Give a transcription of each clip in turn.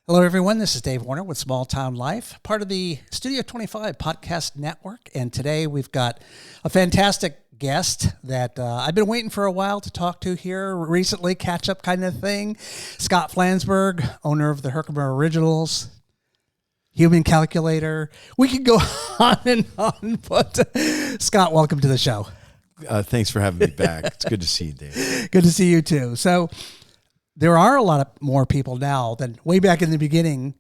Hello, everyone. This is Dave Warner with Small Town Life, part of the Studio 25 podcast network. And today we've got a fantastic guest that I've been waiting for a while to talk to here recently, catch up kind of thing. Scott Flansburg, owner of the Herkimer Originals, human calculator. We could go on and on, but Scott, welcome to the show. Thanks for having me back. It's good to see you, Dave. Good to see you too. So there are a lot of more people now than way back in the beginning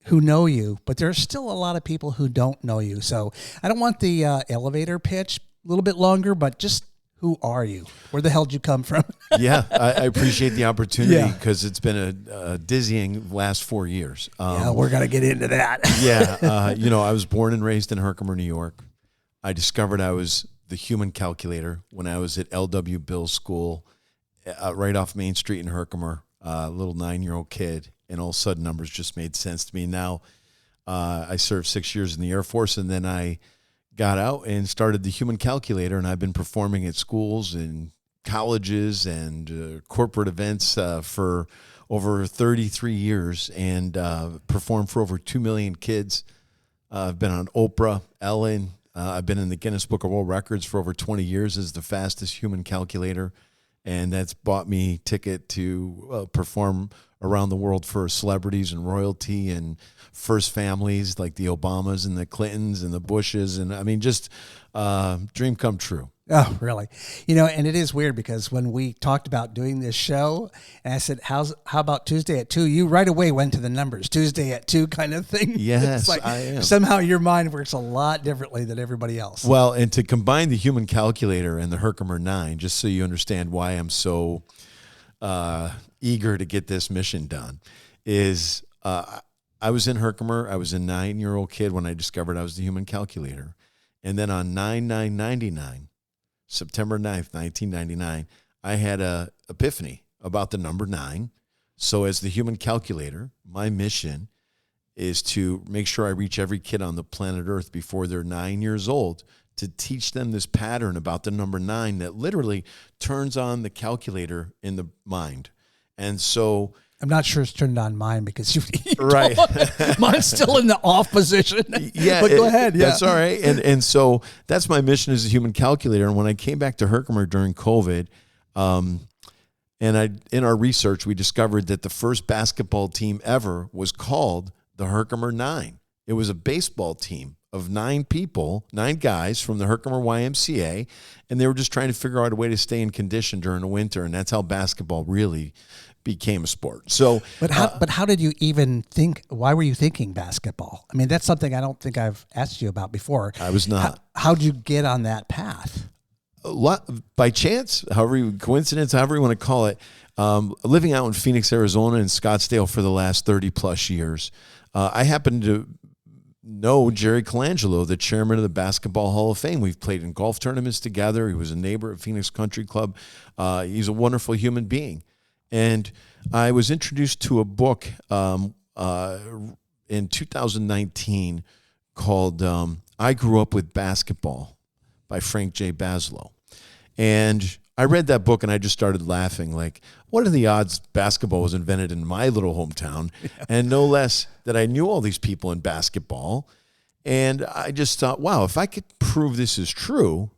who know you, but there's still a lot of people who don't know you. So I don't want the elevator pitch a little bit longer, but just who are you? Where the hell did you come from? Yeah, I appreciate the opportunity because it's been a dizzying last 4 years. Yeah, we're going to get into that. I was born and raised in Herkimer, New York. I discovered I was the human calculator when I was at L.W. Bill's school right off Main Street in Herkimer, a little 9-year-old kid, and all of a sudden numbers just made sense to me. Now, I served 6 years in the Air Force, and then I got out and started the human calculator, and I've been performing at schools and colleges and corporate events for over 33 years and performed for over 2 million kids. I've been on Oprah, Ellen. I've been in the Guinness Book of World Records for over 20 years as the fastest human calculator. And that's bought me ticket to perform around the world for celebrities and royalty and first families like the Obamas and the Clintons and the Bushes. And I mean, just dream come true. Oh, really? And it is weird because when we talked about doing this show and I said, how about Tuesday at 2? You right away went to the numbers, Tuesday at 2 kind of thing. Yes, like I am. Somehow your mind works a lot differently than everybody else. Well, and to combine the human calculator and the Herkimer 9, just so you understand why I'm so eager to get this mission done, is I was in Herkimer. I was a 9-year-old kid when I discovered I was the human calculator. And then on 9/9/99, September 9th, 1999, I had a epiphany about the number 9. So as the human calculator, my mission is to make sure I reach every kid on the planet Earth before they're 9 years old to teach them this pattern about the number 9 that literally turns on the calculator in the mind. And so I'm not sure it's turned on mine because you right. Mine's still in the off position. Yeah, but go ahead. Yeah, that's all right. And so that's my mission as a human calculator. And when I came back to Herkimer during COVID, in our research, we discovered that the first basketball team ever was called the Herkimer 9. It was a baseball team of 9 people, 9 guys from the Herkimer YMCA, and they were just trying to figure out a way to stay in condition during the winter, and that's how basketball really became a sport. So, but how did you even think? Why were you thinking basketball? I mean, that's something I don't think I've asked you about before. I was not. How'd you get on that path? A lot by chance, coincidence, however you want to call it. Living out in Phoenix, Arizona, and Scottsdale for the last 30 plus years, I happened to know Jerry Colangelo, the chairman of the Basketball Hall of Fame. We've played in golf tournaments together. He was a neighbor at Phoenix Country Club. He's a wonderful human being. And I was introduced to a book in 2019 called I Grew Up with Basketball by Frank J. Baslow. And I read that book and I just started laughing like, what are the odds basketball was invented in my little hometown? Yeah. And no less that I knew all these people in basketball. And I just thought, wow, if I could prove this is true,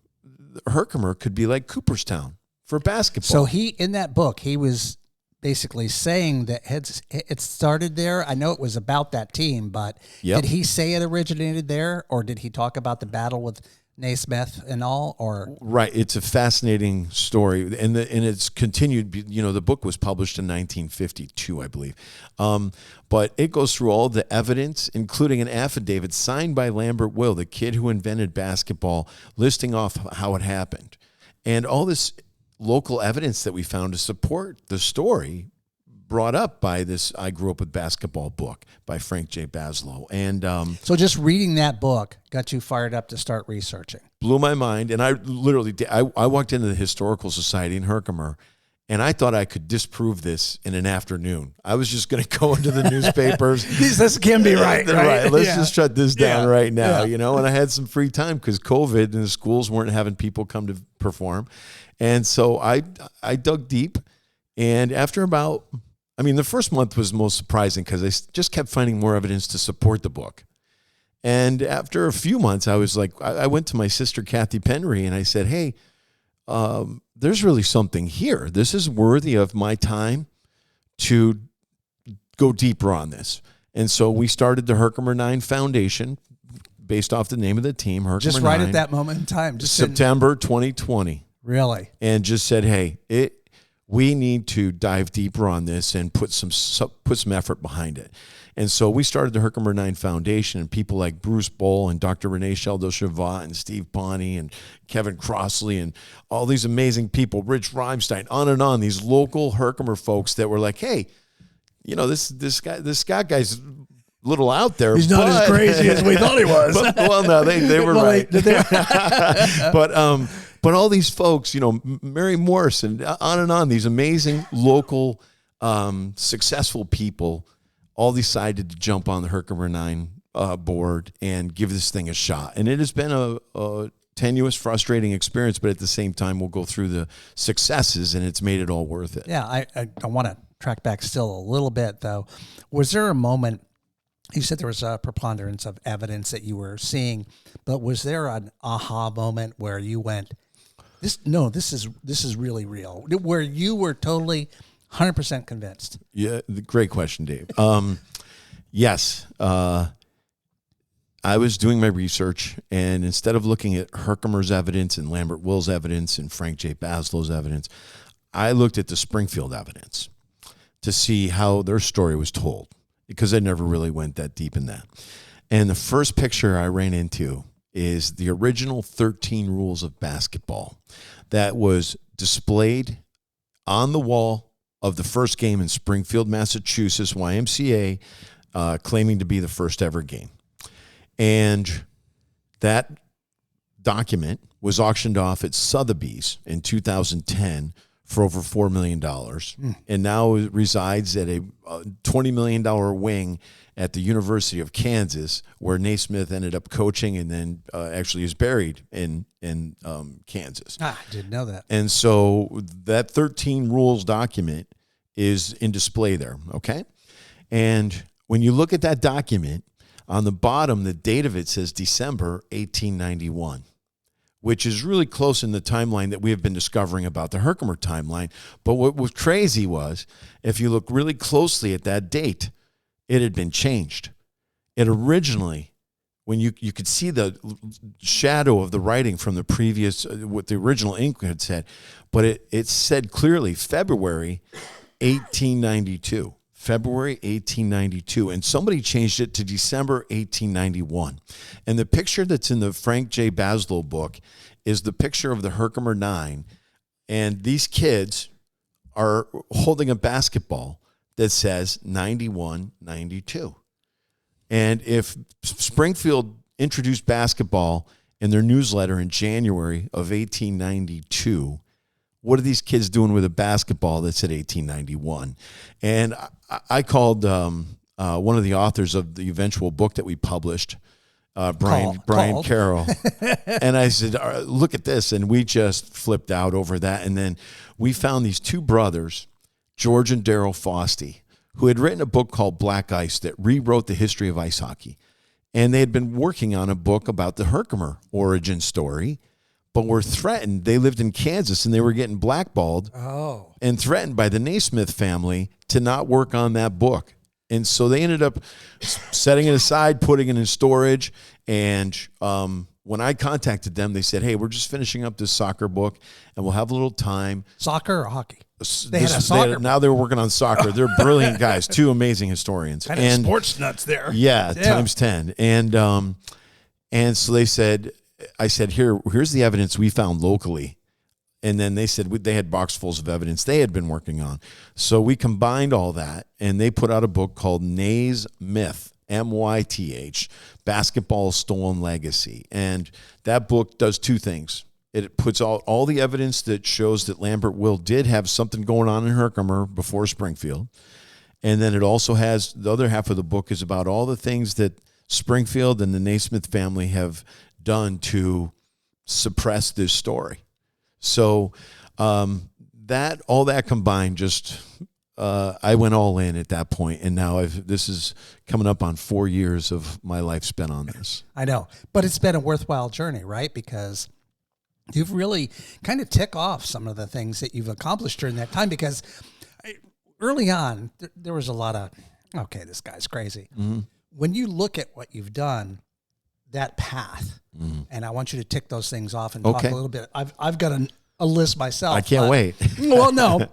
Herkimer could be like Cooperstown for basketball. So in that book, he was basically saying that it started there. I know it was about that team, but Did he say it originated there, or did he talk about the battle with Naismith and all? Or right, it's a fascinating story, and it's continued. The book was published in 1952, I believe, but it goes through all the evidence, including an affidavit signed by Lambert Will, the kid who invented basketball, listing off how it happened, and all this local evidence that we found to support the story brought up by this I Grew Up with Basketball book by Frank J. Baslow. And so just reading that book got you fired up to start researching. Blew my mind. And I literally did. I walked into the Historical Society in Herkimer, and I thought I could disprove this in an afternoon. I was just going to go into the newspapers. This can be right. Let's just shut this down right now, And I had some free time because COVID and the schools weren't having people come to perform. And so I dug deep. And after about I mean, the first month was most surprising because I just kept finding more evidence to support the book. And after a few months, I was like, I went to my sister, Kathy Penry, and I said, hey, there's really something here. This is worthy of my time to go deeper on this. And so we started the Herkimer 9 Foundation based off the name of the team, Herkimer just 9. Right at that moment in time. Just September 2020. Really? And just said, hey, we need to dive deeper on this and put some effort behind it. And so we started the Herkimer 9 Foundation, and people like Bruce Bohl and Dr. Renee Sheldo-Chavat and Steve Pawnee and Kevin Crossley and all these amazing people, Rich Reimstein, on and on, these local Herkimer folks that were like, hey, this Scott guy's a little out there. He's not as crazy as we thought he was. No, they were right. But all these folks, Mary Morse and on, these amazing local successful people all decided to jump on the Herkimer 9 board and give this thing a shot. And it has been a tenuous, frustrating experience, but at the same time, we'll go through the successes, and it's made it all worth it. Yeah, I want to track back still a little bit, though. Was there a moment, you said there was a preponderance of evidence that you were seeing, but was there an aha moment where you went, this is really real, where you were totally 100% convinced? Yeah, great question, Dave. Yes. I was doing my research, and instead of looking at Herkimer's evidence and Lambert Will's evidence and Frank J. Baslow's evidence, I looked at the Springfield evidence to see how their story was told, because I never really went that deep in that. And the first picture I ran into is the original 13 rules of basketball that was displayed on the wall of the first game in Springfield, Massachusetts, YMCA, claiming to be the first ever game. And that document was auctioned off at Sotheby's in 2010 for over $4 million. And now it resides at a $20 million wing at the University of Kansas, where Naismith ended up coaching and then actually is buried in Kansas. I didn't know that. And so that 13 rules document is in display there, okay? And when you look at that document, on the bottom, the date of it says December 1891, which is really close in the timeline that we have been discovering about the Herkimer timeline. But what was crazy was, if you look really closely at that date, it had been changed. It originally, when you could see the shadow of the writing from the previous, what the original ink had said, but it said clearly February 1892. February 1892, and somebody changed it to December 1891. And the picture that's in the Frank J. Baslow book is the picture of the Herkimer 9, and these kids are holding a basketball that says 91-92. And if Springfield introduced basketball in their newsletter in January of 1892, what are these kids doing with a basketball that said 1891? And I called one of the authors of the eventual book that we published, Brian Carroll, and I said, look at this. And we just flipped out over that. And then we found these two brothers, George and Daryl Fosty, who had written a book called Black Ice that rewrote the history of ice hockey. And they had been working on a book about the Herkimer origin story, but were threatened. They lived in Kansas, and they were getting blackballed and threatened by the Naismith family to not work on that book. And so they ended up setting it aside, putting it in storage. And when I contacted them, they said, hey, we're just finishing up this soccer book, and we'll have a little time. Soccer or hockey? They had a soccer. Now they're working on soccer. They're brilliant guys, two amazing historians. Kind of sports nuts there. Yeah, times 10. And so they said, I said, here's the evidence we found locally. And then they said they had boxfuls of evidence they had been working on. So we combined all that, and they put out a book called Naismith, Myth, Basketball Stolen Legacy. And that book does two things. It puts out all the evidence that shows that Lambert Will did have something going on in Herkimer before Springfield. And then it also has, the other half of the book is about all the things that Springfield and the Naismith family have done to suppress this story. So all that combined just I went all in at that point, and now this is coming up on 4 years of my life spent on this. I know, but it's been a worthwhile journey, right? Because you've really kind of tick off some of the things that you've accomplished during that time. Because early on, there was a lot of, okay, this guy's crazy. Mm-hmm. When you look at what you've done, that path, and I want you to tick those things off and talk a little bit. I've got a list myself. I can't wait. Well, no,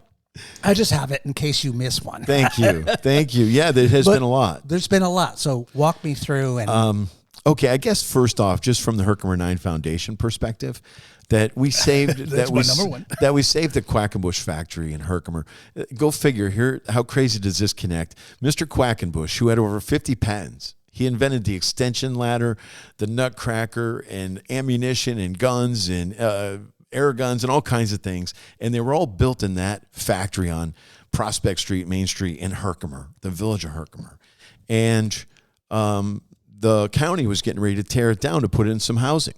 I just have it in case you miss one. Thank you. Thank you. Yeah, there has been a lot. There's been a lot. So walk me through. And okay, I guess first off, just from the Herkimer 9 Foundation perspective, that we saved that we saved the Quackenbush factory in Herkimer. Go figure. Here, how crazy does this connect? Mr. Quackenbush, who had over 50 patents, he invented the extension ladder, the nutcracker, and ammunition, and guns, and air guns, and all kinds of things. And they were all built in that factory on Prospect Street, Main Street, in Herkimer, the village of Herkimer. And the county was getting ready to tear it down to put in some housing.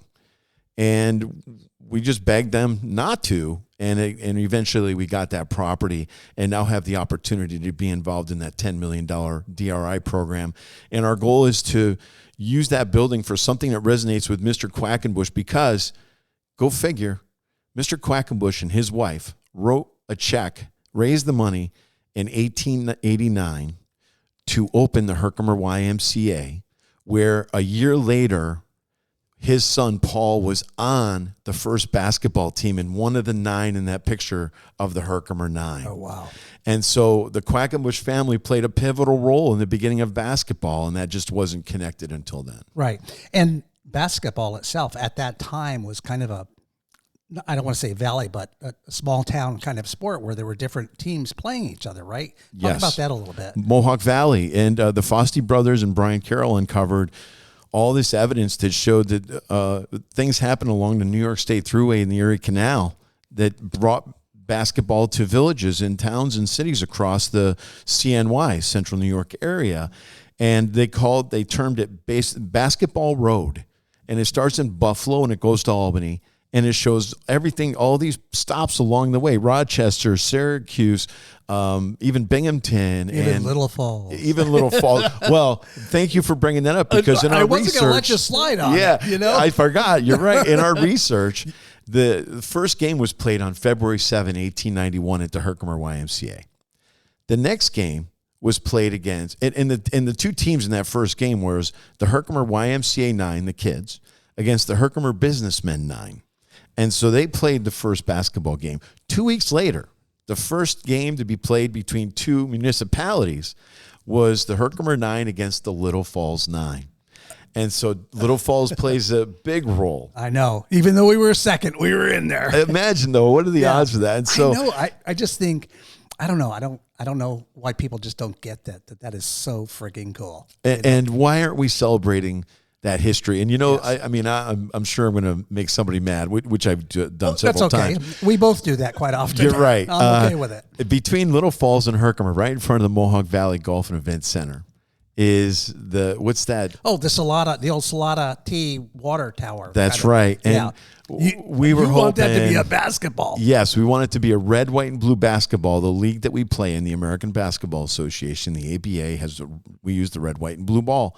And we just begged them not to, and eventually we got that property and now have the opportunity to be involved in that $10 million DRI program. And our goal is to use that building for something that resonates with Mr. Quackenbush, because, go figure, Mr. Quackenbush and his wife wrote a check, raised the money in 1889 to open the Herkimer YMCA, where a year later, his son, Paul, was on the first basketball team and one of the 9 in that picture of the Herkimer 9. Oh, wow. And so the Quackenbush family played a pivotal role in the beginning of basketball, and that just wasn't connected until then. Right. And basketball itself at that time was kind of a, I don't want to say valley, but a small town kind of sport where there were different teams playing each other, right? Yes. Talk about that a little bit. Mohawk Valley. And the Foste brothers and Brian Carroll uncovered all this evidence that showed that things happened along the New York State Thruway and the Erie Canal that brought basketball to villages and towns and cities across the CNY, Central New York area. And they termed it Basketball Road. And it starts in Buffalo and it goes to Albany. And it shows everything, all these stops along the way: Rochester, Syracuse, even Binghamton, even Little Falls. Even Little Falls. Well, thank you for bringing that up, because in our research, I wasn't going to let you slide on it, I forgot. You're right. In our research, the first game was played on February 7, 1891 at the Herkimer YMCA. The next game was played against, and the two teams in that first game was the Herkimer YMCA 9, the kids, against the Herkimer Businessmen 9. And so they played the first basketball game. 2 weeks later, the first game to be played between two municipalities was the Herkimer 9 against the Little Falls 9. And so Little Falls plays a big role. I know. Even though we were second, we were in there. Imagine, though, what are the odds for that? And so I know. I just think, I don't know. I don't know why people just don't get that is so freaking cool. And why aren't we celebrating that history? And yes. I'm sure I'm going to make somebody mad, which I've done several times. We both do that quite often. You're right. I'm okay with it. Between Little Falls and Herkimer, right in front of the Mohawk Valley Golf and Event Center, is what's that? Oh, the old Salada T water tower. That's right. And we were hoping want that to be a basketball. Yes, we want it to be a red, white, and blue basketball. The league that we play in, the American Basketball Association, the ABA, we use the red, white, and blue ball.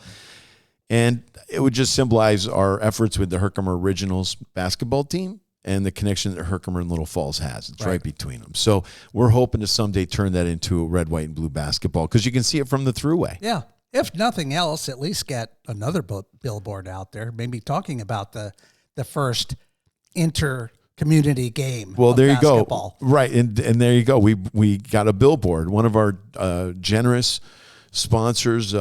And it would just symbolize our efforts with the Herkimer Originals basketball team and the connection that Herkimer and Little Falls has. It's right between them. So we're hoping to someday turn that into a red, white, and blue basketball, because you can see it from the Thruway. Yeah. If nothing else, at least get another billboard out there, maybe talking about the first inter-community game. Well, there basketball. You go. Right. And there you go. We got a billboard. One of our generous sponsors,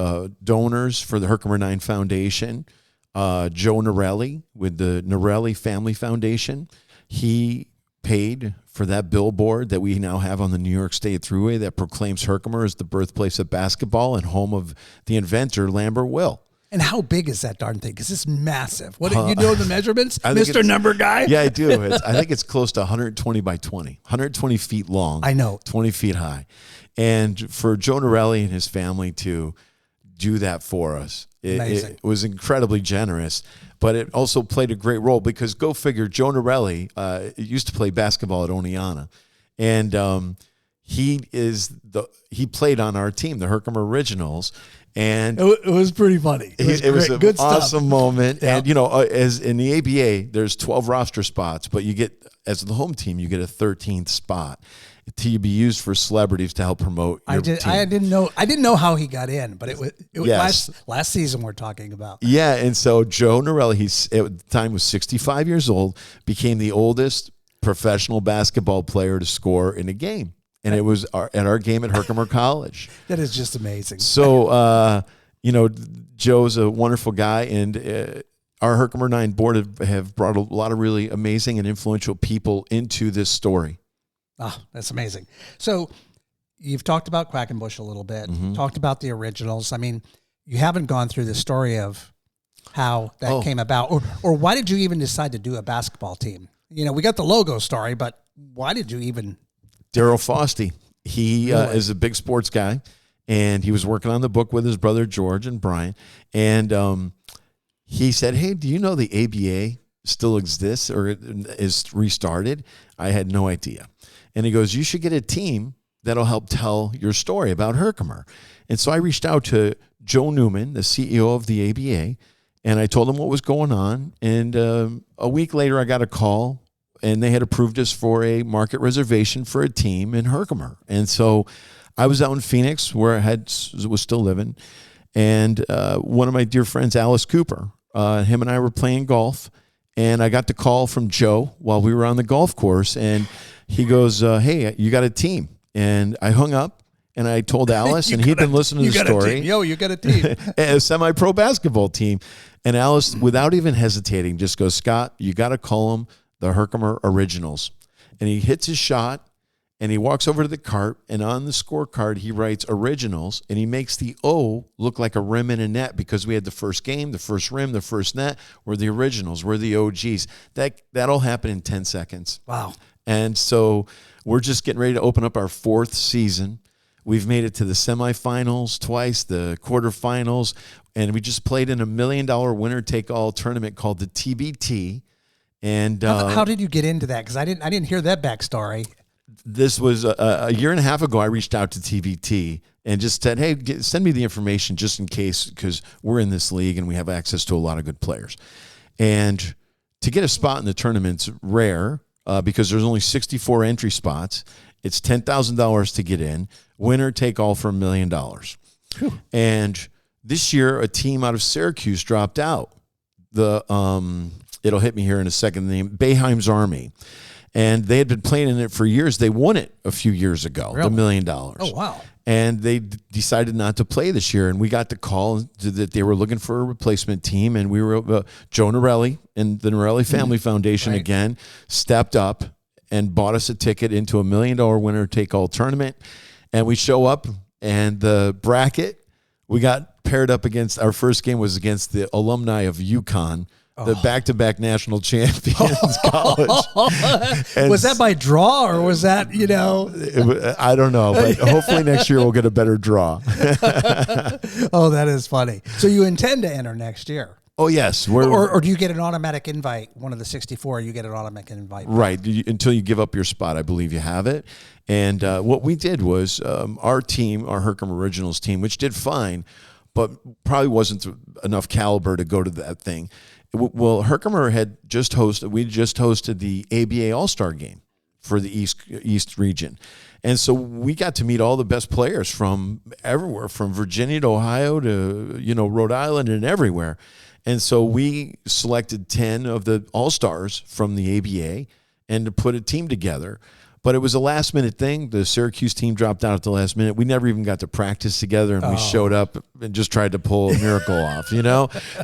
donors for the Herkimer 9 Foundation, Joe Norelli with the Norelli Family Foundation. He paid for that billboard that we now have on the New York State Thruway that proclaims Herkimer as the birthplace of basketball and home of the inventor, Lambert Will. And how big is that darn thing? Because it's massive. What you know the measurements, Mr. Number Guy? Yeah, I do. I think it's close to 120 by 20, 120 feet long. I know. 20 feet high. And for Joe Norelli and his family to do that for us, it was incredibly generous. But it also played a great role, because go figure, Joe Norelli used to play basketball at Oneonta. And he played on our team, the Herkimer Originals. And it was pretty funny. It was an good awesome stuff. moment. Yeah. And, as in the ABA, there's 12 roster spots, but you get, as the home team, you get a 13th spot to be used for celebrities to help promote your team. I didn't know how he got in, but it was Yes. last season we're talking about. Yeah, and so Joe Norelli, he's at the time was 65 years old, became the oldest professional basketball player to score in a game. And it was at our game at Herkimer College. That is just amazing. So, Joe's a wonderful guy, and our Herkimer 9 board have brought a lot of really amazing and influential people into this story. Oh, that's amazing. So you've talked about Quackenbush a little bit, talked about the originals. I mean, you haven't gone through the story of how that came about, or why did you even decide to do a basketball team? We got the logo story, but why did you even... Daryl Fosty. He is a big sports guy, and he was working on the book with his brother George and Brian. And he said, "Hey, do you know the ABA still exists or is restarted?" I had no idea. And he goes, "You should get a team that'll help tell your story about Herkimer." And so I reached out to Joe Newman, the CEO of the ABA, and I told him what was going on. And a week later, I got a call, and they had approved us for a market reservation for a team in Herkimer. And so I was out in Phoenix where I was still living. And one of my dear friends, Alice Cooper, him and I were playing golf. And I got the call from Joe while we were on the golf course. And he goes, "Hey, you got a team." And I hung up and I told Alice, and he'd been listening to the story. You got a team. A semi-pro basketball team. And Alice, without even hesitating, just goes, "Scott, you got to call them the Herkimer Originals." And he hits his shot, and he walks over to the cart, and on the scorecard, he writes Originals, and he makes the O look like a rim and a net, because we had the first game, the first rim, the first net, were the Originals, were the OGs. That all happened in 10 seconds. Wow. And so we're just getting ready to open up our 4th season. We've made it to the semifinals twice, the quarterfinals, and we just played in $1 million winner-take-all tournament called the TBT. And how did you get into that? Because I didn't hear that backstory. This was a year and a half ago. I reached out to TBT and just said, "Hey, send me the information just in case, because we're in this league and we have access to a lot of good players." And to get a spot in the tournament's rare because there's only 64 entry spots. It's $10,000 to get in. Winner take all for $1 million. And this year, a team out of Syracuse dropped out. It'll hit me here in a second. The name Boeheim's Army. And they had been playing in it for years. They won it a few years ago, Really? the $1 million. Oh, wow. And they decided not to play this year. And we got the call that they were looking for a replacement team. And we were, Joe Norelli and the Norelli Family Foundation Right. again stepped up and bought us a ticket into $1 million winner-take-all tournament. And we show up, and the bracket, we got paired up against, our first game was against the alumni of UConn, the back-to-back national champions college. And Was that by draw, or was that, I don't know, but hopefully next year we'll get a better draw. Oh, that is funny. So you intend to enter next year? Oh, yes. Or do you get an automatic invite? One of the 64, you get an automatic invite. Right. Until you give up your spot, I believe you have it. And what we did was our team, our Herkimer Originals team, which did fine, but probably wasn't enough caliber to go to that thing. Well, Herkimer had just hosted the ABA All-Star game for the East region. And so we got to meet all the best players from everywhere, from Virginia to Ohio to, Rhode Island and everywhere. And so we selected 10 of the All-Stars from the ABA and to put a team together. But it was a last-minute thing. The Syracuse team dropped out at the last minute. We never even got to practice together, and we showed up and just tried to pull a miracle off,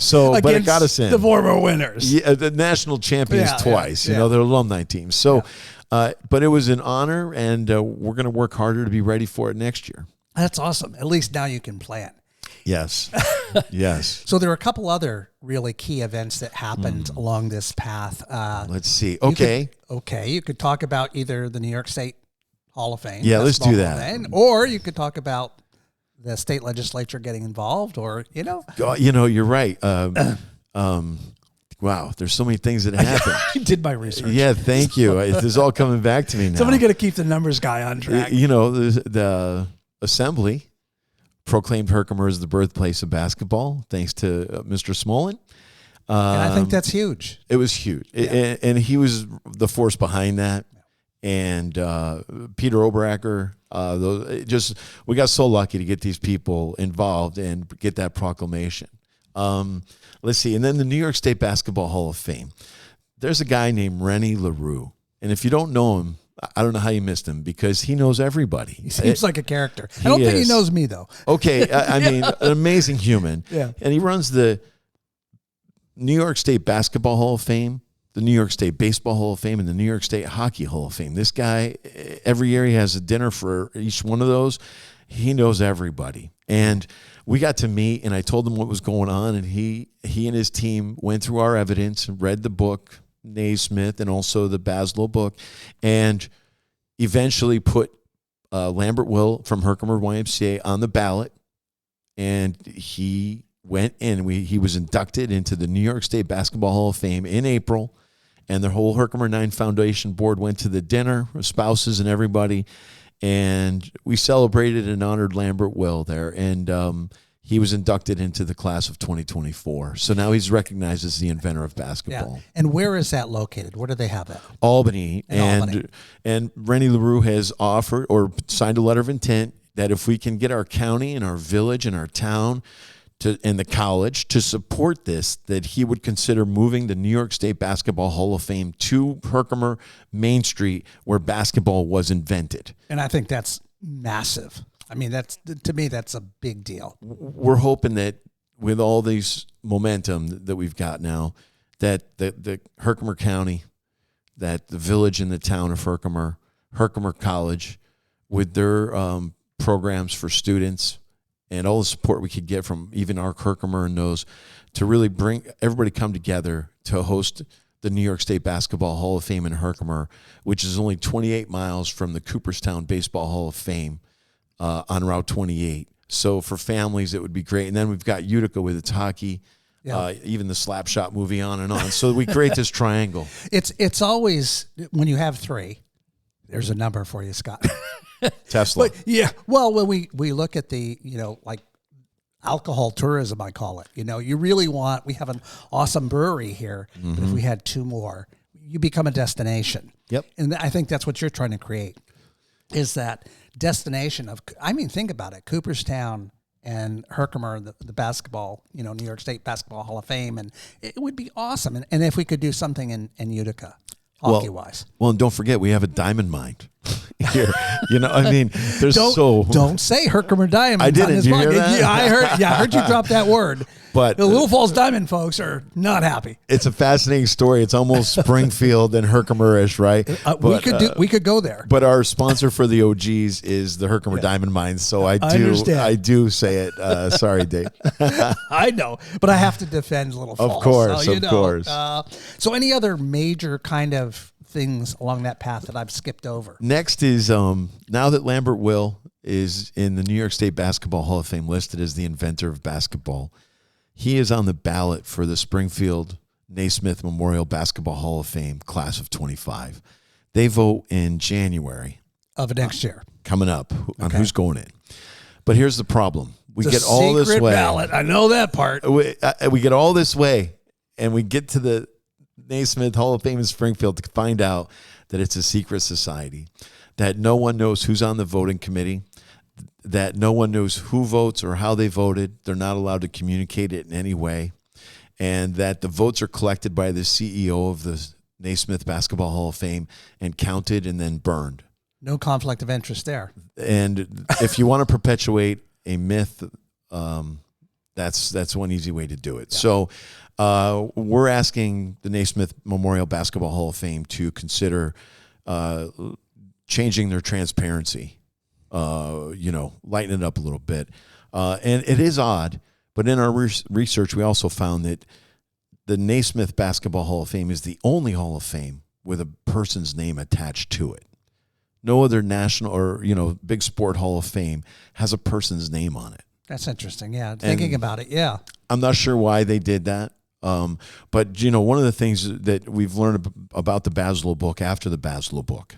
So, but it got us in. The former winners. Yeah, the national champions twice, the alumni team. So, but it was an honor, and we're going to work harder to be ready for it next year. That's awesome. At least now you can plan. Yes. Yes. So there are a couple other really key events that happened along this path. Let's see. Okay. You could talk about either the New York State Hall of Fame. Yeah, let's do that. Or you could talk about the state legislature getting involved, or, You're right. Wow, there's so many things that happen. I did my research. Yeah, thank you. This is all coming back to me now. Somebody got to keep the numbers guy on track. You know, the assembly proclaimed Herkimer as the birthplace of basketball, thanks to Mr. Smolin. And I think that's huge. It was huge. Yeah. And he was the force behind that. And Peter Oberacker, we got so lucky to get these people involved and get that proclamation. Let's see. And then the New York State Basketball Hall of Fame. There's a guy named Rennie LaRue. And if you don't know him, I don't know how you missed him, because he knows everybody. He seems like a character. I don't think he knows me, though. Okay. I mean, an amazing human. Yeah. And he runs the New York State Basketball Hall of Fame, the New York State Baseball Hall of Fame, and the New York State Hockey Hall of Fame. This guy, every year he has a dinner for each one of those. He knows everybody. And we got to meet, and I told him what was going on, and he and his team went through our evidence and read the book, Naismith, and also the Baslow book, and eventually put Lambert Will from Herkimer YMCA on the ballot, and he went in. He was inducted into the New York State Basketball Hall of Fame in April, and the whole Herkimer 9 Foundation board went to the dinner with spouses and everybody, and we celebrated and honored Lambert Will there, and he was inducted into the class of 2024. So now he's recognized as the inventor of basketball. Yeah. And where is that located? Where do they have that? Albany. Albany. And Rennie LaRue has offered or signed a letter of intent that if we can get our county and our village and our town and the college to support this, that he would consider moving the New York State Basketball Hall of Fame to Herkimer Main Street, where basketball was invented. And I think that's massive. I mean, to me, that's a big deal. We're hoping that with all these momentum that we've got now, that the Herkimer County, that the village and the town of Herkimer College, with their programs for students, and all the support we could get from even our Herkimer and those, to really bring everybody come together to host the New York State Basketball Hall of Fame in Herkimer, which is only 28 miles from the Cooperstown Baseball Hall of Fame on Route 28. So for families, it would be great. And then we've got Utica with its hockey, even the Slapshot movie, on and on. So we create this triangle. It's always, when you have three, there's a number for you, Scott. Tesla. But yeah. Well, when we look at the, like alcohol tourism, I call it, you really we have an awesome brewery here. Mm-hmm. But if we had two more, you become a destination. Yep. And I think that's what you're trying to create, is that destination of, think about it, Cooperstown and Herkimer, the basketball, New York State Basketball Hall of Fame. And it would be awesome. And if we could do something in Utica, hockey-wise. Well, and don't forget, we have a diamond mine here. There's Don't say Herkimer Diamonds. I didn't. Did you hear that? Yeah, I heard you drop that word. But the Little Falls Diamond folks are not happy. It's a fascinating story. It's almost Springfield and Herkimer-ish, right? We could go there. But our sponsor for the OGs is the Herkimer Diamond Mines, so I do say it. Sorry, Dave. I know, but I have to defend Little Falls. Of course. So any other major kind of things along that path that I've skipped over? Next is now that Lambert Will is in the New York State Basketball Hall of Fame listed as the inventor of basketball, he is on the ballot for the Springfield Naismith Memorial Basketball Hall of Fame class of 25. They vote in January of next year, coming up, on who's going in. But here's the problem: we get all this way. Ballot. I know that part. We get all this way, and we get to the Naismith Hall of Fame in Springfield to find out that it's a secret society, that no one knows who's on the voting committee, that no one knows who votes or how they voted. They're not allowed to communicate it in any way, and that the votes are collected by the CEO of the Naismith Basketball Hall of Fame and counted and then burned. No conflict of interest there. And if you want to perpetuate a myth, that's one easy way to do it. Yeah. So we're asking the Naismith Memorial Basketball Hall of Fame to consider changing their transparency, lighten it up a little bit. And it is odd, but in our research, we also found that the Naismith Basketball Hall of Fame is the only Hall of Fame with a person's name attached to it. No other national or, big sport Hall of Fame has a person's name on it. That's interesting. Yeah. Thinking about it. Yeah. I'm not sure why they did that. But, you know, one of the things that we've learned about the Baslow book after the Baslow book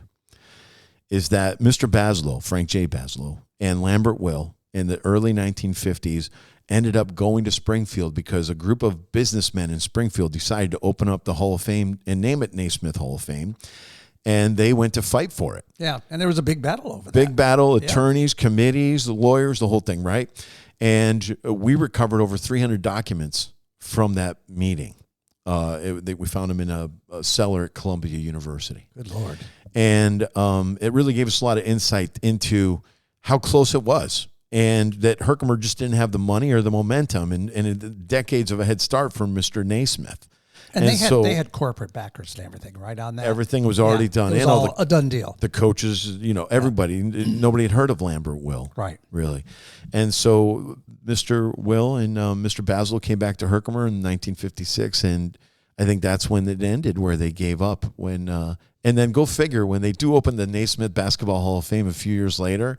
is that Mr. Baslow, Frank J. Baslow, and Lambert Will in the early 1950s ended up going to Springfield because a group of businessmen in Springfield decided to open up the Hall of Fame and name it Naismith Hall of Fame. And they went to fight for it. Yeah, and there was a big battle over that. Big battle, attorneys, committees, the lawyers, the whole thing, right? And we recovered over 300 documents from that meeting. We found them in a cellar at Columbia University. Good Lord. And it really gave us a lot of insight into how close it was, and that Herkimer just didn't have the money or the momentum and decades of a head start from Mr. Naismith. And they had corporate backers and everything, right, on that? Everything was already done. It was all a done deal. The coaches, you know, everybody, nobody had heard of Lambert Will. Right. Really. And so Mr. Will and Mr. Baslow came back to Herkimer in 1956, and I think that's when it ended, where they gave up. And then go figure, when they do open the Naismith Basketball Hall of Fame a few years later,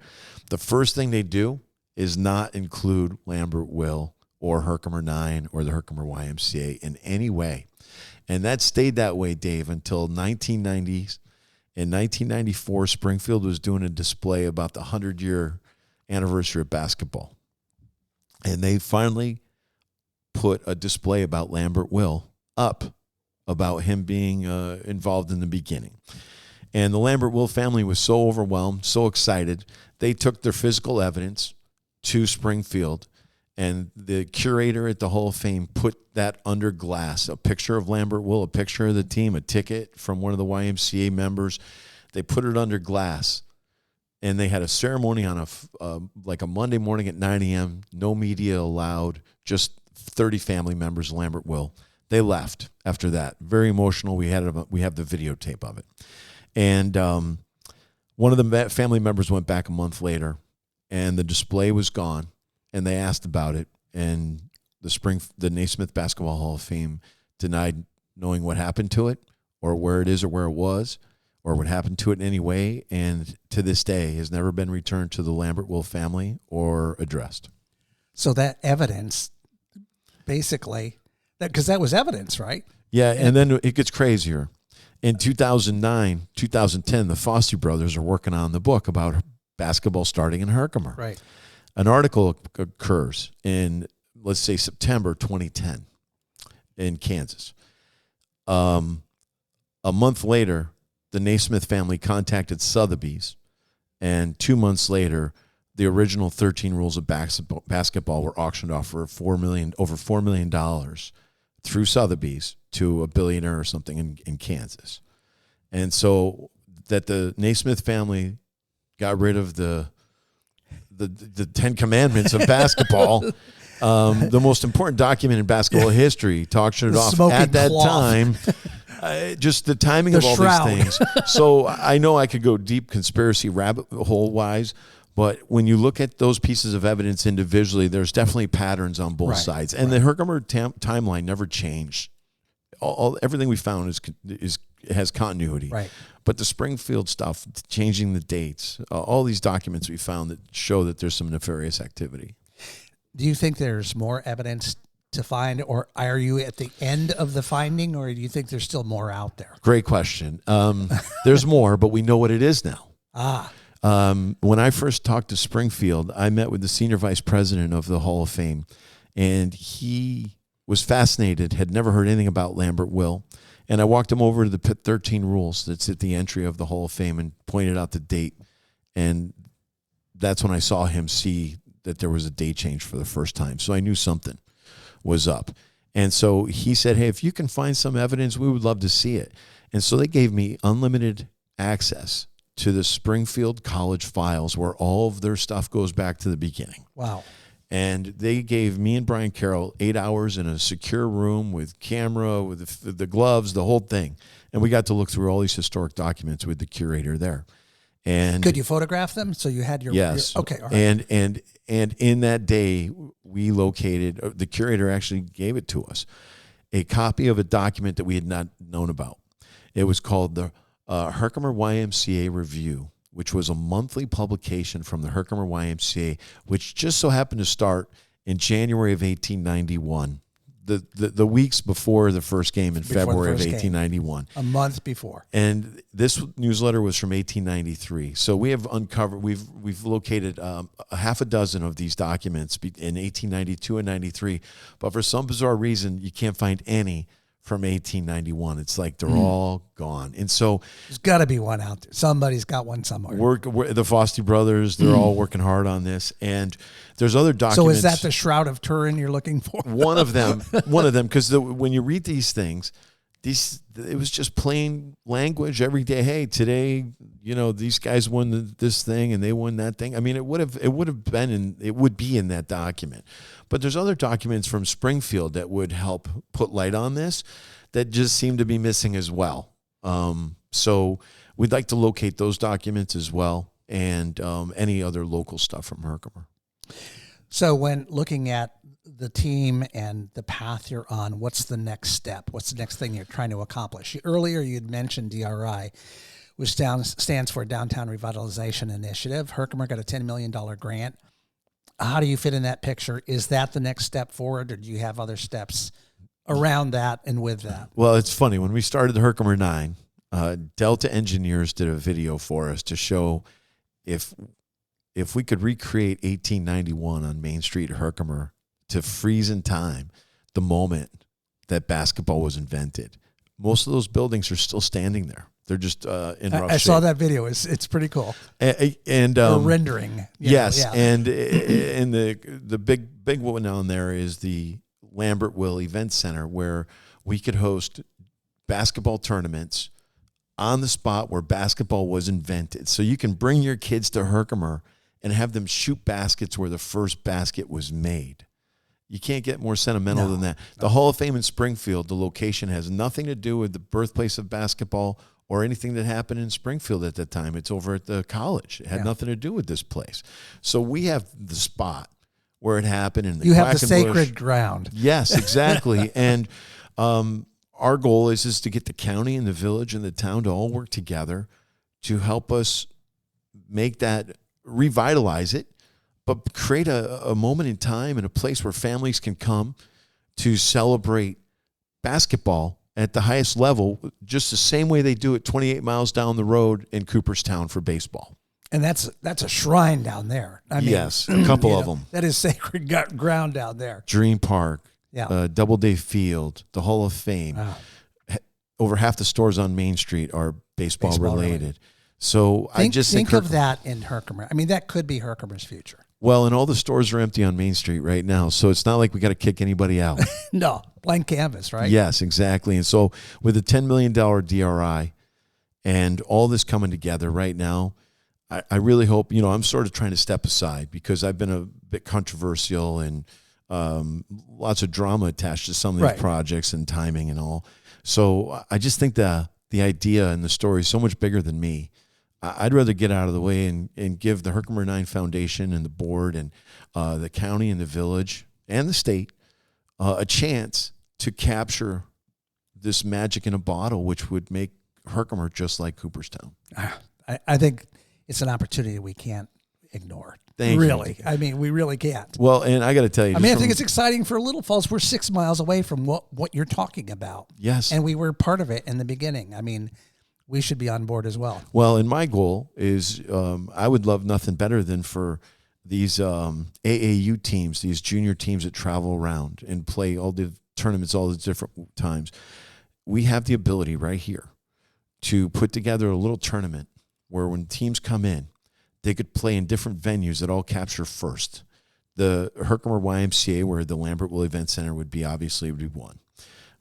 the first thing they do is not include Lambert Will or Herkimer 9 or the Herkimer YMCA in any way. And that stayed that way, Dave, until 1990s. In 1994, Springfield was doing a display about the 100-year anniversary of basketball. And they finally put a display about Lambert Will up, about him being involved in the beginning. And the Lambert Will family was so overwhelmed, so excited, they took their physical evidence to Springfield. And the curator at the Hall of Fame put that under glass, a picture of Lambert Will, a picture of the team, a ticket from one of the YMCA members. They put it under glass, and they had a ceremony on like a Monday morning at 9 a.m., no media allowed, just 30 family members, Lambert Will. They left after that. Very emotional. We have the videotape of it. And one of the family members went back a month later, and the display was gone. And they asked about it, and the Naismith Basketball Hall of Fame denied knowing what happened to it, or where it is, or where it was, or what happened to it in any way, and to this day has never been returned to the Lambert Will family or addressed. So that evidence, basically, because that was evidence, right? Yeah, and then it gets crazier. In 2009, 2010, the Foster brothers are working on the book about basketball starting in Herkimer. Right. An article occurs in, let's say, September 2010 in Kansas. A month later, the Naismith family contacted Sotheby's, and 2 months later, the original 13 rules of basketball were auctioned off for over $4 million through Sotheby's to a billionaire or something in Kansas. And so that the Naismith family got rid of the 10 Commandments of basketball, the most important document in basketball history, to auction it off at that time. Just the timing of all these things. So I know I could go deep conspiracy rabbit hole wise, but when you look at those pieces of evidence individually, there's definitely patterns on both sides. And the Herkimer timeline never changed. Everything we found has continuity. Right. But the Springfield stuff, changing the dates, all these documents we found that show that there's some nefarious activity. Do you think there's more evidence to find, or are you at the end of the finding, or do you think there's still more out there? Great question. There's more, but we know what it is now. When I first talked to Springfield, I met with the senior vice president of the Hall of Fame, and he was fascinated, had never heard anything about Lambert Will. And I walked him over to the 13 rules that's at the entry of the Hall of Fame and pointed out the date. And that's when I saw him see that there was a date change for the first time. So I knew something was up. And so he said, hey, if you can find some evidence, we would love to see it. And so they gave me unlimited access to the Springfield College files, where all of their stuff goes back to the beginning. Wow. And they gave me and Brian Carroll 8 hours in a secure room with camera, with the gloves, the whole thing. And we got to look through all these historic documents with the curator there. And could you photograph them? So you had your... Yes. Okay. All right. And in that day, we located, the curator actually gave it to us, a copy of a document that we had not known about. It was called the Herkimer YMCA Review, which was a monthly publication from the Herkimer YMCA, which just so happened to start in January of 1891. the weeks before the first game in February of 1891. A month before. And this newsletter was from 1893. So we have uncovered, we've located a half a dozen of these documents in 1892 and 93. But for some bizarre reason, you can't find any from 1891. It's like they're all gone. And so there's got to be one out there. Somebody's got one somewhere. The Fosty brothers, they're all working hard on this. And there's other documents. So is that the Shroud of Turin you're looking for? One of them, because when you read these things, it was just plain language every day. Hey, today, these guys won this thing and they won that thing. I mean, it would be in that document. But there's other documents from Springfield that would help put light on this that just seem to be missing as well. So we'd like to locate those documents as well, and any other local stuff from Herkimer. So when looking at the team and the path you're on, what's the next step? What's the next thing you're trying to accomplish? Earlier you'd mentioned DRI, which stands for Downtown Revitalization Initiative. Herkimer got a $10 million grant. How do you fit in that picture? Is that the next step forward, or do you have other steps around that and with that? Well, it's funny. When we started the Herkimer 9, Delta Engineers did a video for us to show if we could recreate 1891 on Main Street, Herkimer, to freeze in time the moment that basketball was invented. Most of those buildings are still standing there. They're just in rough shape. I saw that video. It's pretty cool. And rendering. Yes, yeah. And the big one down there is the Lambert Will Event Center, where we could host basketball tournaments on the spot where basketball was invented. So you can bring your kids to Herkimer and have them shoot baskets where the first basket was made. You can't get more sentimental than that. The Hall of Fame in Springfield, the location has nothing to do with the birthplace of basketball or anything that happened in Springfield at that time. It's over at the college. It had nothing to do with this place. So we have the spot where it happened in the You have the sacred ground. Yes, exactly. And our goal is to get the county and the village and the town to all work together to help us make that, revitalize it, but create a moment in time and a place where families can come to celebrate basketball at the highest level, just the same way they do it 28 miles down the road in Cooperstown for baseball. And that's a shrine down there. I mean, yes, a couple of them. That is sacred ground down there. Dream Park, Doubleday Field, the Hall of Fame. Wow. Over half the stores on Main Street are baseball related. So I just think of that in Herkimer. I mean, that could be Herkimer's future. Well, and all the stores are empty on Main Street right now, so it's not like we got to kick anybody out. No, blank canvas, right? Yes, exactly. And so with a $10 million DRI and all this coming together right now, I really hope, I'm sort of trying to step aside because I've been a bit controversial and lots of drama attached to some of these projects and timing and all. So I just think the idea and the story is so much bigger than me. I'd rather get out of the way and give the Herkimer 9 Foundation and the board and the county and the village and the state a chance to capture this magic in a bottle, which would make Herkimer just like Cooperstown. I think it's an opportunity we can't ignore. Thank you. I mean, we really can't. Well, and I got to tell you. I think it's exciting for Little Falls. We're 6 miles away from what you're talking about. Yes. And we were part of it in the beginning. I mean, we should be on board as well. Well, and my goal is I would love nothing better than for these AAU teams, these junior teams that travel around and play all the tournaments all the different times. We have the ability right here to put together a little tournament where when teams come in, they could play in different venues that all capture first. The Herkimer YMCA, where the Lambert Will Event Center would be one.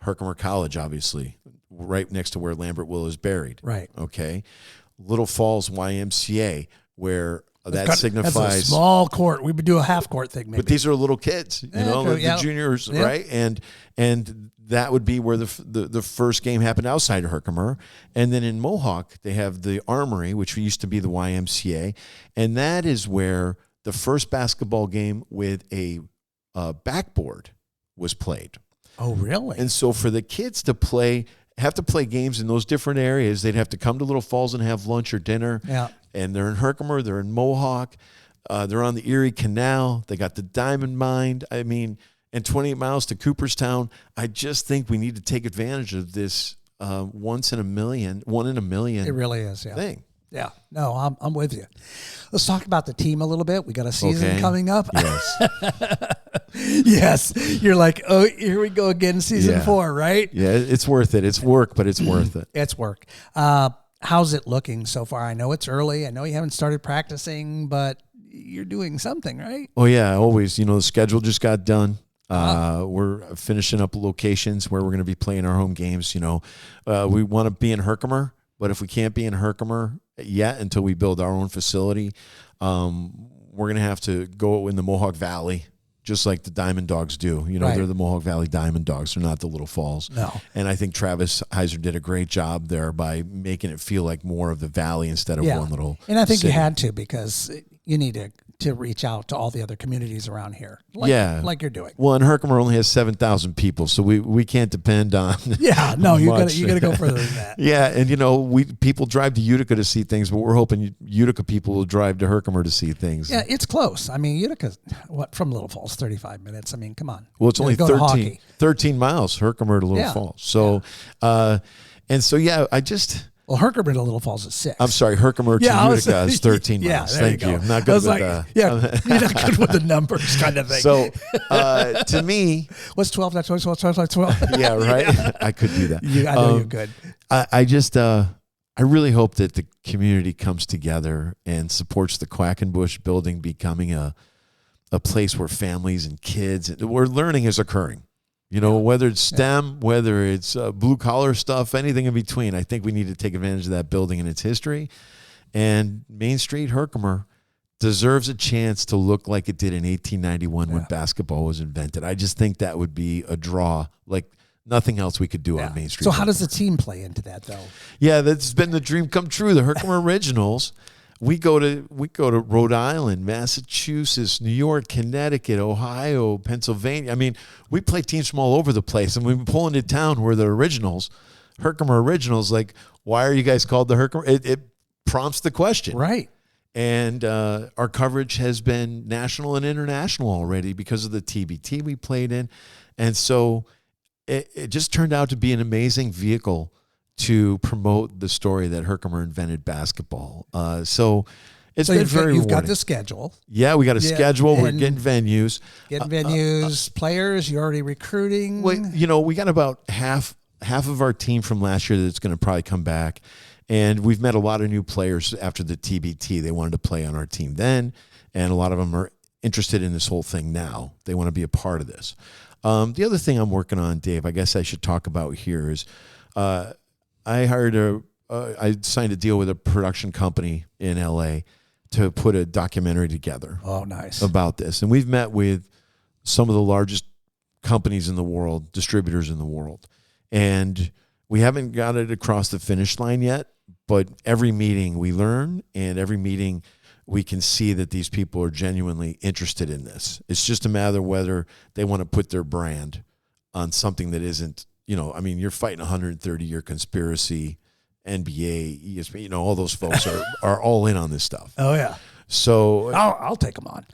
Herkimer College, obviously, right next to where Lambert Will is buried. Right. Okay. Little Falls YMCA, where that signifies... That's a small court. We would do a half court thing, maybe. But these are little kids, the juniors, right? And that would be where the first game happened outside of Herkimer. And then in Mohawk, they have the Armory, which used to be the YMCA. And that is where the first basketball game with a backboard was played. Oh, really? And so for the kids to have to play games in those different areas, they'd have to come to Little Falls and have lunch or dinner. Yeah. And they're in Herkimer, they're in Mohawk, they're on the Erie Canal, they got the Diamond Mine. I mean, and 28 miles to Cooperstown. I just think we need to take advantage of this one in a million It really is. Yeah. thing. Yeah. No, I'm with you. Let's talk about the team a little bit. We got a season coming up. Yes. Yes. You're like, oh, here we go again, season 4, right? Yeah, it's worth it. It's work, but it's worth it. It's work. How's it looking so far? I know it's early. I know you haven't started practicing, but you're doing something, right? Oh, yeah, always. The schedule just got done. We're finishing up locations where we're going to be playing our home games. We want to be in Herkimer, but if we can't be in Herkimer yet until we build our own facility, we're going to have to go in the Mohawk Valley, just like the Diamond Dogs do. Right. They're the Mohawk Valley Diamond Dogs. They're not the Little Falls. No. And I think Travis Heiser did a great job there by making it feel like more of the valley instead of one little And I think city. you had to, because you need to reach out to all the other communities around here. Like you're doing. Well, and Herkimer only has 7,000 people, so we can't depend on. Yeah, no, you got to go further than that. Yeah, and people drive to Utica to see things, but we're hoping Utica people will drive to Herkimer to see things. Yeah, it's close. I mean, Utica's from Little Falls, 35 minutes. I mean, come on. Well, it's only 13 miles, Herkimer to Little Falls. So, I just. Well, Herkimer to Little Falls is 6. I'm sorry, Herkimer to Utica is 13 miles. Thank you. I'm not good with that. Yeah, you're not good with the numbers kind of thing. So, to me... What's 12? That's 12, 12, 12. Yeah, right? I could do that. I know you could. I just... I really hope that the community comes together and supports the Quackenbush building becoming a place where families and kids... where learning is occurring. Whether it's STEM, whether it's blue-collar stuff, anything in between, I think we need to take advantage of that building and its history. And Main Street, Herkimer, deserves a chance to look like it did in 1891 when basketball was invented. I just think that would be a draw like nothing else we could do on Main Street. So how does the team play into that, though? Yeah, that's been the dream come true. The Herkimer Originals... We go to Rhode Island, Massachusetts, New York, Connecticut, Ohio, Pennsylvania. I mean, we play teams from all over the place, and we've been pulling to town where the Originals, Herkimer Originals, like, why are you guys called the Herkimer? It prompts the question. Right. And our coverage has been national and international already because of the TBT we played in. And so it just turned out to be an amazing vehicle to promote the story that Herkimer invented basketball. So it's been very rewarding. You've got the schedule. Yeah, we got a schedule. We're getting venues. Players. You're already recruiting. Well, we got about half of our team from last year that's going to probably come back. And we've met a lot of new players after the TBT. They wanted to play on our team then, and a lot of them are interested in this whole thing now. They want to be a part of this. The other thing I'm working on, Dave, I guess I should talk about here is I signed a deal with a production company in LA to put a documentary together. Oh, nice. About this. And we've met with some of the largest companies in the world, distributors in the world. And we haven't got it across the finish line yet, but every meeting we learn, and every meeting we can see that these people are genuinely interested in this. It's just a matter of whether they want to put their brand on something that isn't, you're fighting a 130-year conspiracy, NBA, ESPN, all those folks are all in on this stuff. Oh, yeah. So I'll take them on.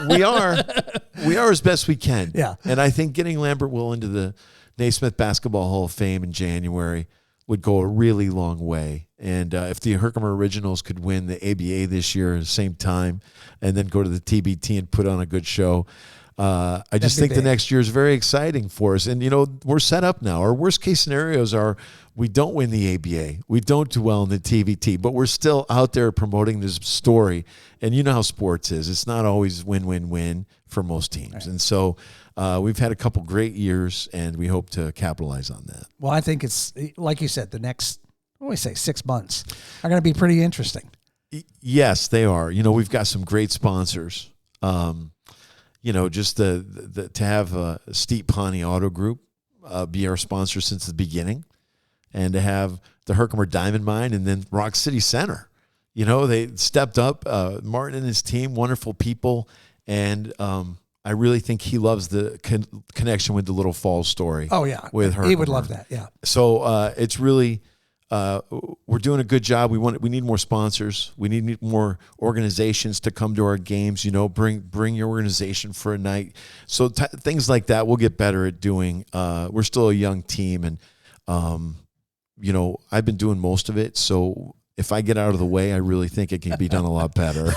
We are as best we can. Yeah. And I think getting Lambert Will into the Naismith Basketball Hall of Fame in January would go a really long way. And if the Herkimer Originals could win the ABA this year at the same time and then go to the TBT and put on a good show, I just think the next year is very exciting for us. And, we're set up now. Our worst case scenarios are we don't win the ABA. We don't do well in the TBT, but we're still out there promoting this story. And you know how sports is. It's not always win-win-win for most teams. Right. And so we've had a couple great years, and we hope to capitalize on that. Well, I think it's, like you said, the next, 6 months are going to be pretty interesting. Yes, they are. We've got some great sponsors. Just to have Steep Pawnee Auto Group be our sponsor since the beginning, and to have the Herkimer Diamond Mine and then Rock City Center. They stepped up. Martin and his team, wonderful people, and I really think he loves the connection with the Little Falls story. Oh, yeah. With Herkimer. He would love that, yeah. So it's really we're doing a good job. We need more sponsors. We need more organizations to come to our games. Bring your organization for a night. So things like that we'll get better at doing. We're still a young team, and I've been doing most of it. So if I get out of the way, I really think it can be done a lot better.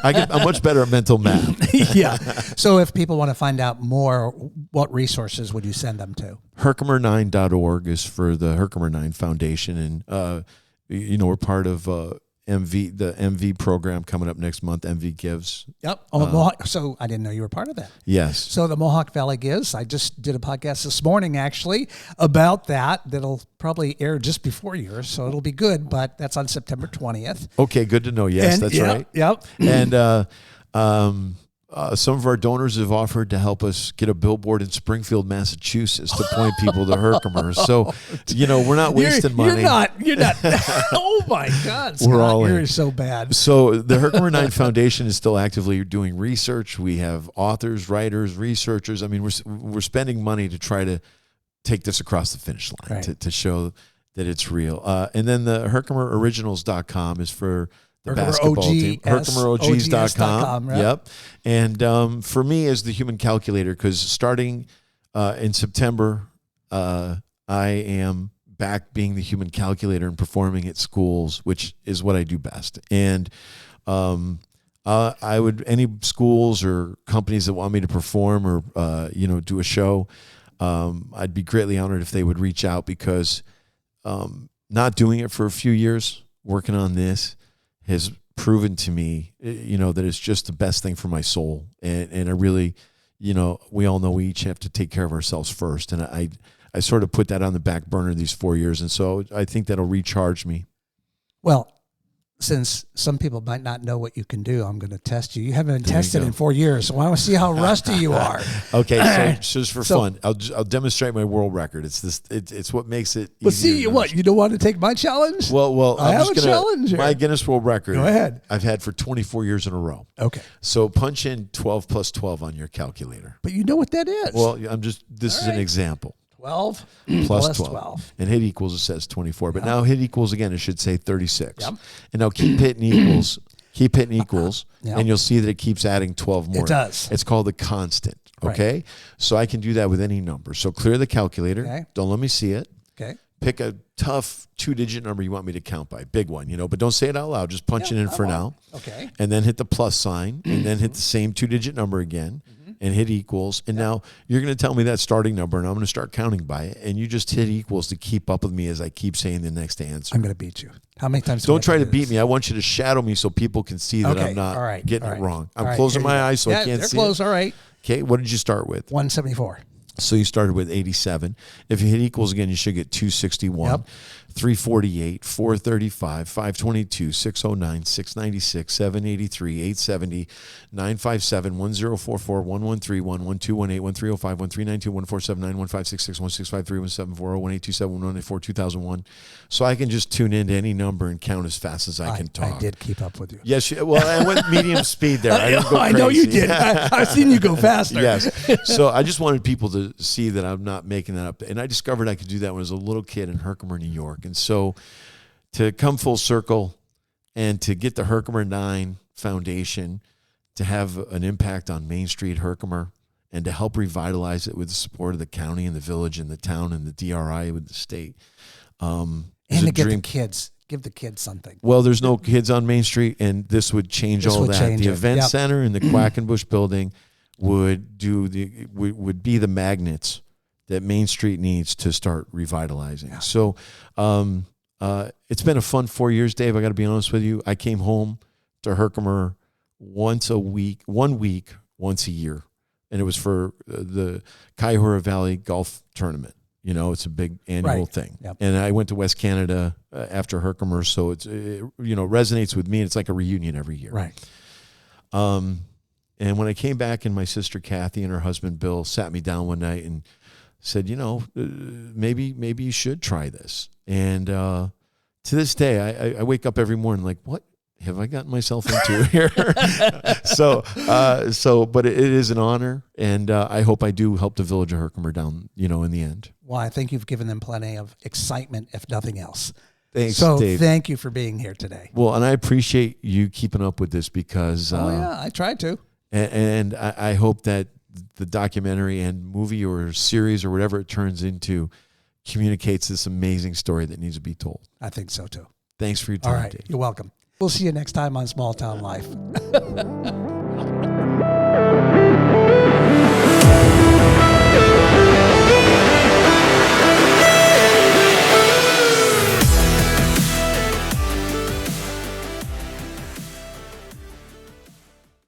I'm much better at mental math. Yeah. So if people want to find out more, what resources would you send them to? Herkimer9.org is for the Herkimer 9 Foundation. And, we're part of the MV program coming up next month, MV Gives. Yep. Mohawk. So I didn't know you were part of that. Yes. So the Mohawk Valley Gives, I just did a podcast this morning, actually, about that. That'll probably air just before yours, so it'll be good, but that's on September 20th. Okay, good to know. Yes, that's right. Yep. And some of our donors have offered to help us get a billboard in Springfield, Massachusetts to point people to Herkimer. So, we're not wasting money. You're not. Oh my God, Scott, we're all you're in. so bad. So the Herkimer 9 Foundation is still actively doing research. We have authors, writers, researchers. I mean, we're spending money to try to take this across the finish line, right, to show that it's real. And then the HerkimerOriginals.com is for the Herkimer basketball team. HerkimerOGs.com. Right? Yep. And for me as the human calculator, because starting in September, I am back being the human calculator and performing at schools, which is what I do best. And I would, any schools or companies that want me to perform or do a show, I'd be greatly honored if they would reach out, because not doing it for a few years, working on this, has proven to me, that it's just the best thing for my soul. And I really, we all know we each have to take care of ourselves first. And I sort of put that on the back burner these 4 years. And so I think that'll recharge me. Well, since some people might not know what you can do, I'm going to test you. You haven't been tested in 4 years, so I want to see how rusty you are. Okay, so just for fun, I'll demonstrate my world record. It's what makes it. But see, what, you don't want to take my challenge? Well, I have a challenge here. My Guinness World Record. Go ahead. I've had for 24 years in a row. Okay. So punch in 12 plus 12 on your calculator. But you know what that is. Well, this is an example. 12 plus 12. And hit equals, it says 24. But now hit equals again, it should say 36. Yep. And now keep hitting equals. Keep hitting equals. Yep. And you'll see that it keeps adding 12 more. It does. It's called the constant. Okay. Right. So I can do that with any number. So clear the calculator. Okay. Don't let me see it. Okay. Pick a tough 2-digit number you want me to count by. Big one, but don't say it out loud. Just punch it in for now. Okay. And then hit the plus sign, and then hit the same 2-digit number again, and hit equals. And now you're going to tell me that starting number, and I'm going to start counting by it. And you just hit equals to keep up with me as I keep saying the next answer. I'm going to beat you. How many times? Don't try to beat me. I want you to shadow me so people can see that I'm not getting it wrong. I'm closing my eyes so I can't see close. it. All right. Okay, what did you start with? 174. So you started with 87. If you hit equals again, you should get 261, 348, 435, 522, 609, 696, 783, 870, 957, 1044, 113, 11218, 1305, 1392, 1479, 1566, 1653, 1740, 1827, 194, 2001. So I can just tune into any number and count as fast as I can talk. I did keep up with you. Yes, well, I went medium speed there. I didn't go crazy. I know you did. I've seen you go faster. Yes. So I just wanted people to see that I'm not making that up. And I discovered I could do that when I was a little kid in Herkimer, New York. And so to come full circle and to get the Herkimer 9 Foundation to have an impact on Main Street, Herkimer, and to help revitalize it with the support of the county and the village and the town and the DRI with the state. And to give the kids something. Well, there's no kids on Main Street, and this would change all that. The event center in the Quackenbush building would be the magnets that Main Street needs to start revitalizing. Yeah. So it's been a fun 4 years, Dave. I got to be honest with you. I came home to Herkimer once a week, once a year, and it was for the Cuyahoga Valley Golf Tournament. It's a big annual thing. Yep. And I went to West Canada after Herkimer, so it resonates with me. And it's like a reunion every year. Right. And when I came back, and my sister Kathy and her husband Bill sat me down one night and said, maybe you should try this. And to this day, I wake up every morning like, what have I gotten myself into here? But it is an honor, and I hope I do help the village of Herkimer down, in the end. Well, I think you've given them plenty of excitement, if nothing else. Thanks, So Dave. thank you for being here today. Well, and I appreciate you keeping up with this because, I tried to. and I hope that the documentary and movie or series or whatever it turns into communicates this amazing story that needs to be told. I think so too. Thanks for your All time, right. Dave. You're welcome. We'll see you next time on Small Town Life.